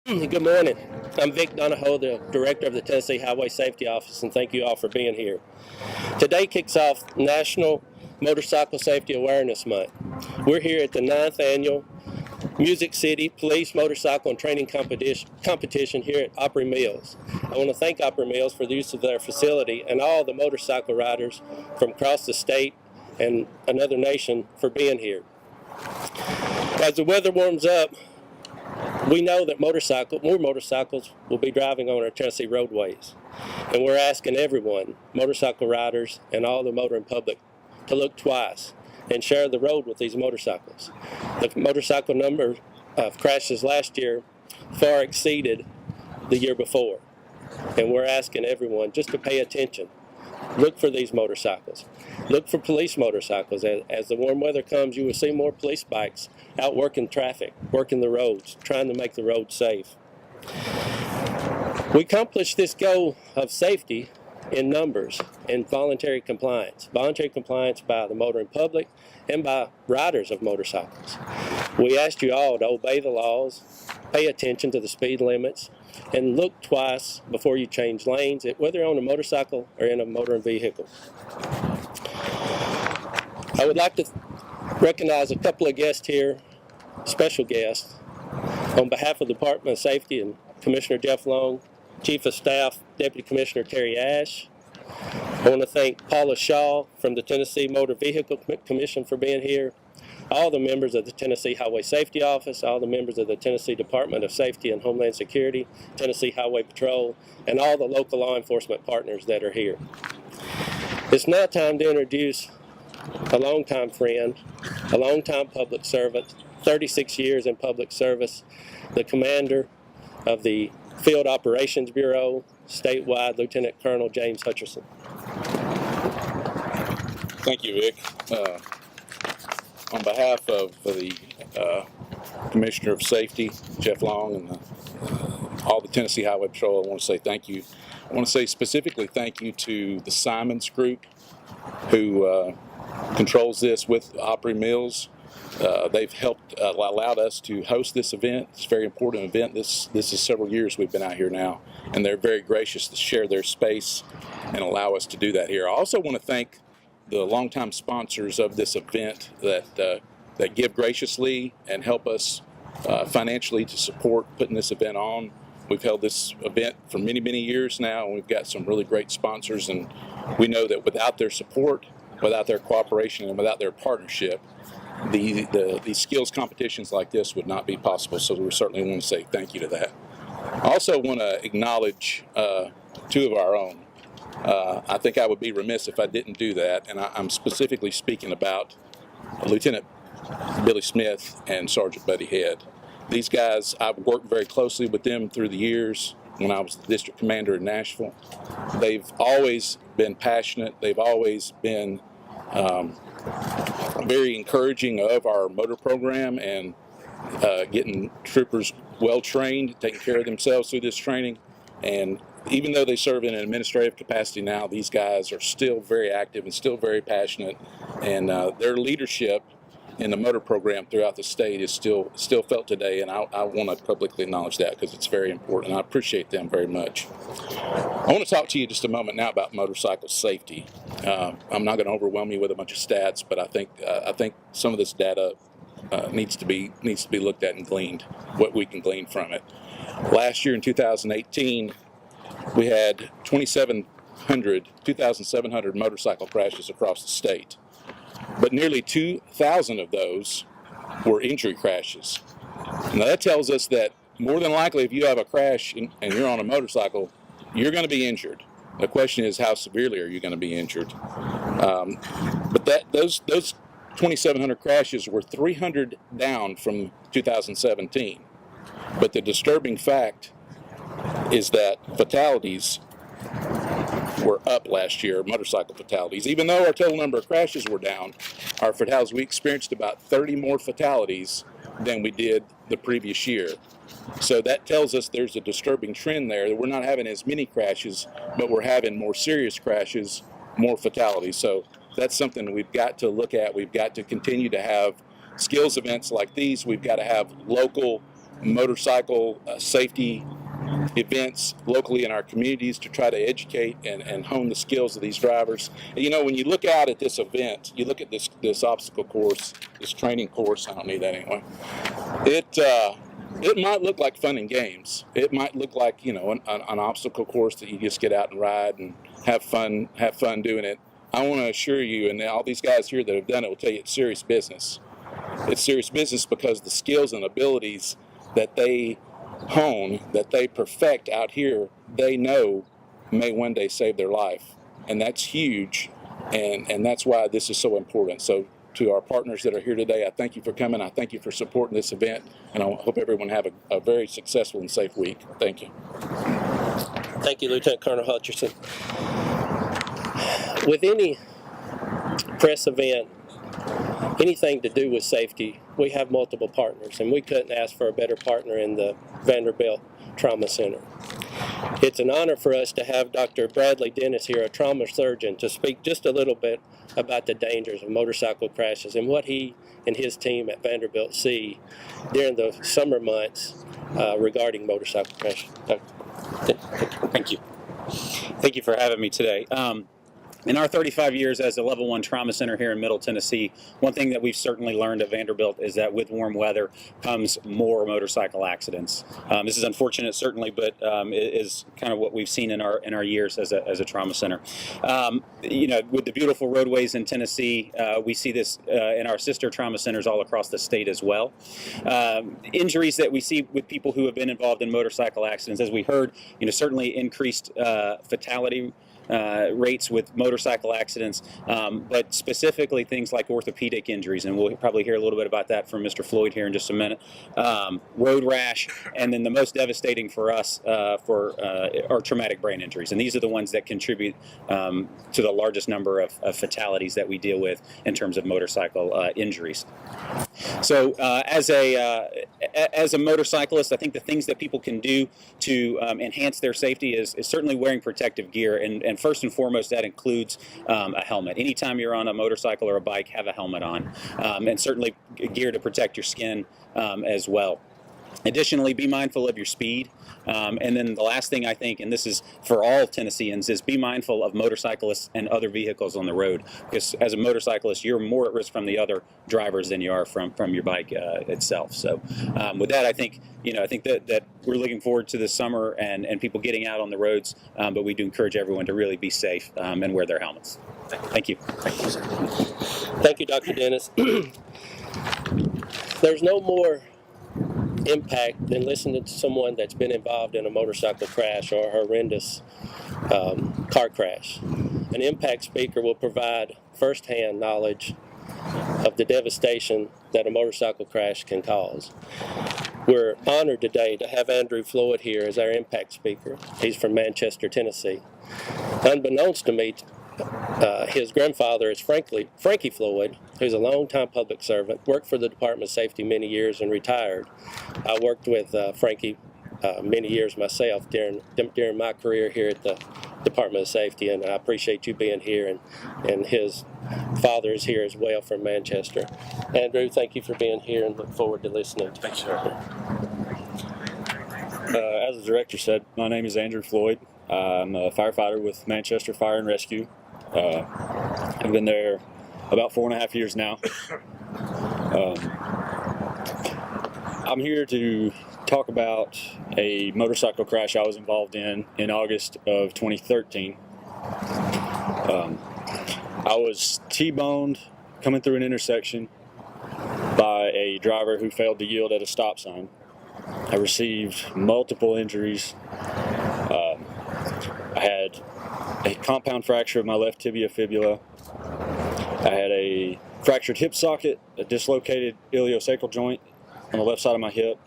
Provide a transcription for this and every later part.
Good morning. I'm Vic Donahoe, the Director of the Tennessee Highway Safety Office, and thank you all for being here. Today kicks off National Motorcycle Safety Awareness Month. We're here at the 9th Annual Music City Police Motorcycle and Training Competition here at Opry Mills. I want to thank Opry Mills for the use of their facility and all the motorcycle riders from across the state and another nation for being here. As the weather warms up, we know that more motorcycles will be driving on our Tennessee roadways. And we're asking everyone, motorcycle riders and all the motoring public, to look twice and share the road with these motorcycles. The motorcycle number of crashes last year far exceeded the year before. And we're asking everyone just to pay attention. Look for these motorcycles. Look for police motorcycles. As the warm weather comes, you will see more police bikes out working traffic, working the roads, trying to make the roads safe. We accomplished this goal of safety in numbers and voluntary compliance. Voluntary compliance by the motoring public and by riders of motorcycles. We asked you all to obey the laws, pay attention to the speed limits, and look twice before you change lanes, whether you're on a motorcycle or in a motoring vehicle. I would like to recognize a couple of guests here, special guests. On behalf of the Department of Safety and Commissioner Jeff Long, Chief of Staff Deputy Commissioner Terry Ash. I want to thank Paula Shaw from the Tennessee Motor Vehicle Commission for being here, all the members of the Tennessee Highway Safety Office, all the members of the Tennessee Department of Safety and Homeland Security, Tennessee Highway Patrol, and all the local law enforcement partners that are here. It's now time to introduce a longtime friend, a longtime public servant, 36 years in public service, the commander of the Field Operations Bureau, statewide, Lieutenant Colonel James Hutcherson. Thank you, Vic. On behalf of the Commissioner of Safety, Jeff Long, and all the Tennessee Highway Patrol, I want to say thank you. I want to say specifically thank you to the Simons Group, who controls this with Opry Mills. They've helped, allowed us to host this event. It's a very important event. This is several years we've been out here now, and they're very gracious to share their space and allow us to do that here. I also want to thank the longtime sponsors of this event that give graciously and help us financially to support putting this event on. We've held this event for many, many years now, and we've got some really great sponsors, and we know that without their support, without their cooperation, and without their partnership, these skills competitions like this would not be possible. So we certainly want to say thank you to that. I also want to acknowledge two of our own. I think I would be remiss if I didn't do that, and I'm specifically speaking about Lieutenant Billy Smith and Sergeant Buddy Head. These guys, I've worked very closely with them through the years when I was the district commander in Nashville. They've always been passionate. They've always been very encouraging of our motor program and getting troopers well trained, taking care of themselves through this training. And even though they serve in an administrative capacity now, these guys are still very active and still very passionate, and their leadership in the motor program throughout the state is still felt today, and I want to publicly acknowledge that because it's very important. I appreciate them very much. I want to talk to you just a moment now about motorcycle safety. I'm not going to overwhelm you with a bunch of stats, but I think some of this data needs to be looked at and gleaned, what we can glean from it. Last year in 2018, we had 2,700 motorcycle crashes across the state. But nearly 2,000 of those were injury crashes. Now that tells us that more than likely if you have a crash and you're on a motorcycle, you're going to be injured. The question is, how severely are you going to be injured? But those 2,700 crashes were 300 down from 2017. But the disturbing fact is that fatalities were up last year, motorcycle fatalities. Even though our total number of crashes were down, our fatalities, we experienced about 30 more fatalities than we did the previous year. So that tells us there's a disturbing trend there. We're not having as many crashes, but we're having more serious crashes, more fatalities. So that's something we've got to look at. We've got to continue to have skills events like these. We've got to have local motorcycle safety events locally in our communities to try to educate and hone the skills of these drivers. And, you know, when you look out at this event, you look at this obstacle course, this training course. I don't need that anyway. It might look like fun and games. It might look like, you know, an obstacle course that you just get out and ride and have fun doing it. I want to assure you, and all these guys here that have done it will tell you, it's serious business. It's serious business because the skills and abilities that they hone, that they perfect out here, they know may one day save their life. And that's huge, and that's why this is so important. So to our partners that are here today, I thank you for coming. I thank you for supporting this event, and I hope everyone have a very successful and safe week. Thank you. Thank you, Lieutenant Colonel Hutcherson. With any press event, anything to do with safety, we have multiple partners, and we couldn't ask for a better partner in the Vanderbilt Trauma Center. It's an honor for us to have Dr. Bradley Dennis here, a trauma surgeon, to speak just a little bit about the dangers of motorcycle crashes and what he and his team at Vanderbilt see during the summer months regarding motorcycle crashes. Thank you. Thank you for having me today. In our 35 years as a Level 1 Trauma Center here in Middle Tennessee, one thing that we've certainly learned at Vanderbilt is that with warm weather comes more motorcycle accidents. This is unfortunate, certainly, but it is kind of what we've seen in our years as a trauma center. You know, with the beautiful roadways in Tennessee, we see this in our sister trauma centers all across the state as well. Injuries that we see with people who have been involved in motorcycle accidents, as we heard, you know, certainly increased fatality rates with motorcycle accidents, but specifically things like orthopedic injuries, and we'll probably hear a little bit about that from Mr. Floeid here in just a minute, road rash, and then the most devastating for us are traumatic brain injuries, and these are the ones that contribute to the largest number of fatalities that we deal with in terms of motorcycle injuries. So as a motorcyclist, I think the things that people can do to enhance their safety is certainly wearing protective gear, and first and foremost that includes a helmet. Anytime you're on a motorcycle or a bike, have a helmet on, and certainly gear to protect your skin as well. Additionally, be mindful of your speed. And then the last thing I think, and this is for all Tennesseans, is be mindful of motorcyclists and other vehicles on the road. Because as a motorcyclist, you're more at risk from the other drivers than you are from your bike itself. So with that, I think that we're looking forward to this summer and people getting out on the roads, but we do encourage everyone to really be safe and wear their helmets. Thank you. Thank you, sir. Thank you, Dr. Dennis. There's no more impact than listening to someone that's been involved in a motorcycle crash or a horrendous car crash. An impact speaker will provide firsthand knowledge of the devastation that a motorcycle crash can cause. We're honored today to have Andrew Floeid here as our impact speaker. He's from Manchester, Tennessee. Unbeknownst to me, his grandfather is Frankie Floeid, who's a longtime public servant, worked for the Department of Safety many years and retired. I worked with Frankie many years myself during my career here at the Department of Safety, and I appreciate you being here, and his father is here as well from Manchester. Andrew, thank you for being here and look forward to listening. Thanks, sir. As the director said, my name is Andrew Floeid. I'm a firefighter with Manchester Fire and Rescue. I've been there about 4.5 years now. I'm here to talk about a motorcycle crash I was involved in August of 2013. I was T-boned coming through an intersection by a driver who failed to yield at a stop sign. I received multiple injuries. I had a compound fracture of my left tibia fibula. I had a fractured hip socket, a dislocated iliosacral joint on the left side of my hip,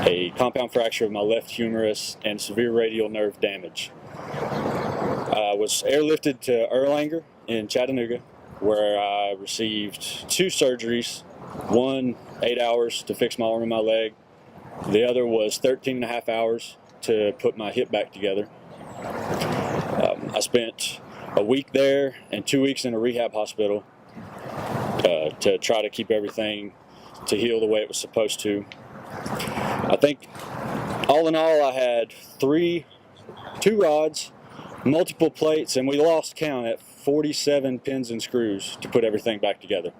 a compound fracture of my left humerus, and severe radial nerve damage. I was airlifted to Erlanger in Chattanooga, where I received 2 surgeries, one 8 hours to fix my arm and my leg. The other was 13.5 hours to put my hip back together. I spent a week there and 2 weeks in a rehab hospital to try to keep everything to heal the way it was supposed to. I think all in all I had two rods, multiple plates, and we lost count at 47 pins and screws to put everything back together.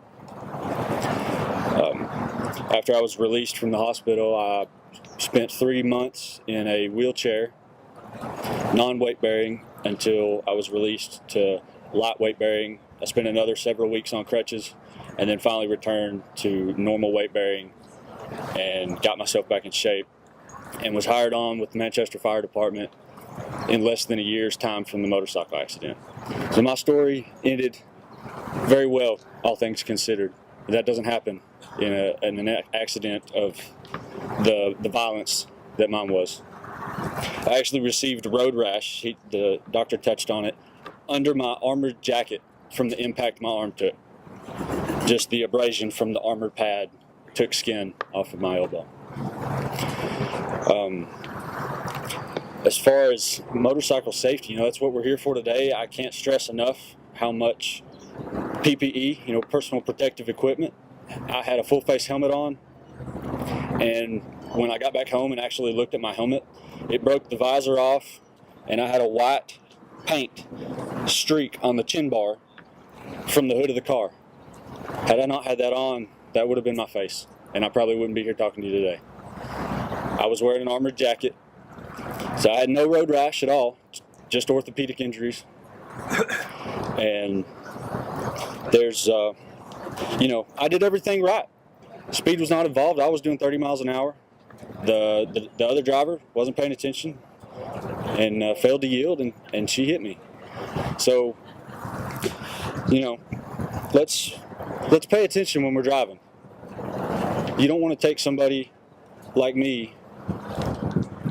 After I was released from the hospital, I spent 3 months in a wheelchair, non-weight bearing, until I was released to light weight bearing. I spent another several weeks on crutches, and then finally returned to normal weight bearing and got myself back in shape, and was hired on with the Manchester Fire Department in less than a year's time from the motorcycle accident. So my story ended very well, all things considered. That doesn't happen in an accident of the violence that mine was. I actually received road rash, the doctor touched on it, under my armored jacket from the impact my arm took. Just the abrasion from the armored pad took skin off of my elbow. As far as motorcycle safety, that's what we're here for today. I can't stress enough how much PPE, personal protective equipment. I had a full face helmet on, and when I got back home and actually looked at my helmet, it broke the visor off, and I had a white paint streak on the chin bar from the hood of the car. Had I not had that on, that would have been my face, and I probably wouldn't be here talking to you today. I was wearing an armored jacket, so I had no road rash at all, just orthopedic injuries. And there's, I did everything right. Speed was not involved. I was doing 30 miles an hour. The other driver wasn't paying attention and failed to yield, and she hit me. So, let's pay attention when we're driving. You don't want to take somebody like me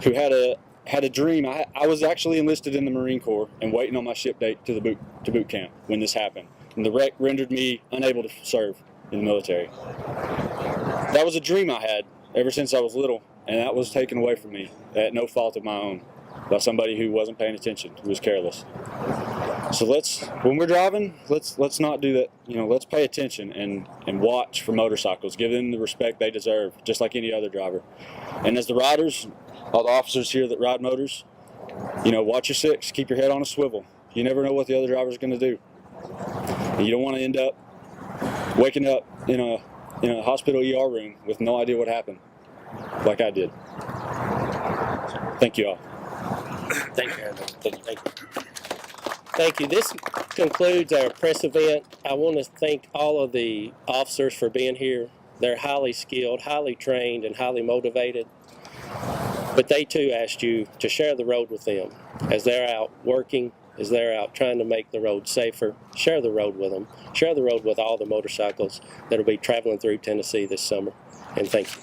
who had a dream. I was actually enlisted in the Marine Corps and waiting on my ship date to boot camp when this happened. And the wreck rendered me unable to serve in the military. That was a dream I had ever since I was little, and that was taken away from me at no fault of my own by somebody who wasn't paying attention, who was careless. So when we're driving, let's not do that. Let's pay attention and watch for motorcycles. Give them the respect they deserve, just like any other driver. And as the riders, all the officers here that ride motors, watch your six. Keep your head on a swivel. You never know what the other driver's going to do. And you don't want to end up waking up in a hospital ER room with no idea what happened, like I did. Thank you all. Thank you, Andrew. Thank you. This concludes our press event. I want to thank all of the officers for being here. They're highly skilled, highly trained, and highly motivated. But they too asked you to share the road with them as they're out working, as they're out trying to make the road safer. Share the road with them. Share the road with all the motorcycles that will be traveling through Tennessee this summer. And thank you.